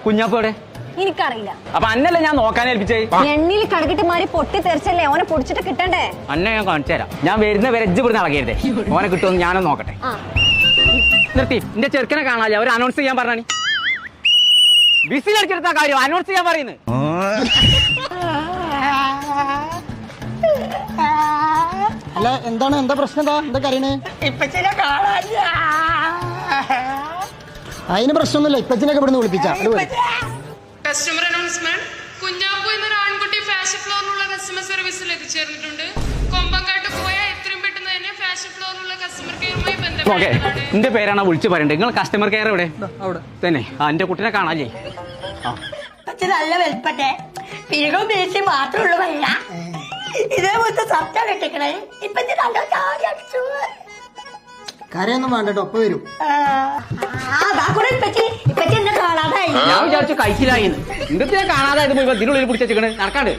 കുഞ്ഞാപ്പോടെ എനിക്കറിയില്ല. അപ്പൊ അന്നല്ലേ ഞാൻ നോക്കാൻ ഏൽപ്പിച്ചേ. എണ്ണിൽ കടകിട്ട് മാറി പൊട്ടി തെറിച്ചല്ലേ ഓനെ പൊടിച്ചിട്ട് കിട്ടണ്ടേ. അന്നെ ഞാൻ കാണിച്ചു തരാം. ഞാൻ വരുന്ന വരെ എജ്ജ് ഇവിടുന്ന് ഇളകരുതേ. ഓനെ കിട്ടുമെന്ന് ഞാനൊന്ന് നോക്കട്ടെ. നിർത്തി. എന്റെ ചെറുക്കനെ കാണാല്ലേ, അവർ അനൗൺസ് ചെയ്യാൻ പറഞ്ഞാണി. ബിസിലടിച്ചെടുത്ത കാര്യം അനൗൺസ് ചെയ്യാൻ പറയുന്നത്. അല്ല എന്താണ്, എന്താ പ്രശ്നം? എന്താ കരയണേ? അതിന് പ്രശ്നമൊന്നുമില്ല. ഇപ്പച്ചിനൊക്കെ ഇവിടുന്ന് വിളിപ്പിച്ചാ. Customer announcement. കുഞ്ഞാപ്പു എന്നൊരു ആൺകുട്ടി ഫാഷൻ ഫ്ലോറിലുള്ള കസ്റ്റമർ സർവീസിൽ എത്തിച്ചേർന്നിട്ടുണ്ട്. കൊമ്പങ്കാട്ട് പോയ എത്രയും പെട്ടെന്ന് തന്നെ ഫാഷൻ ഫ്ലോറിലുള്ള കസ്റ്റമർ കെയറുമായി ബന്ധപ്പെട്ടതാണ്. എന്റെ പേരാണ് വിളിച്ചു പറയണ്ടേ. നിങ്ങൾ കസ്റ്റമർ കെയർ എവിടെ? അവിടെ തന്നെ. എന്റെ കുട്ടിനെ കാണാല്ലേ. നല്ല വെൽപ്പട്ടെ പിഴകും വീഴ്ച മാത്രമുള്ളതല്ല. ഇതേ മുത്ത സത്യം കെട്ടിക്കണേ. ഇപ്പൊ അടിച്ചു കരയൊന്നും വേണ്ടോ, ഒപ്പം വരും. ഇപ്പച്ചി എന്നെ കാണാതായി. ഞാൻ വിചാരിച്ചു കഴിച്ചില്ലായിന്ന്. ഇന്നത്തെ കാണാതായത് പോയി ഇതിനുള്ളിൽ പിടിച്ചു നടക്കാണ്ട്.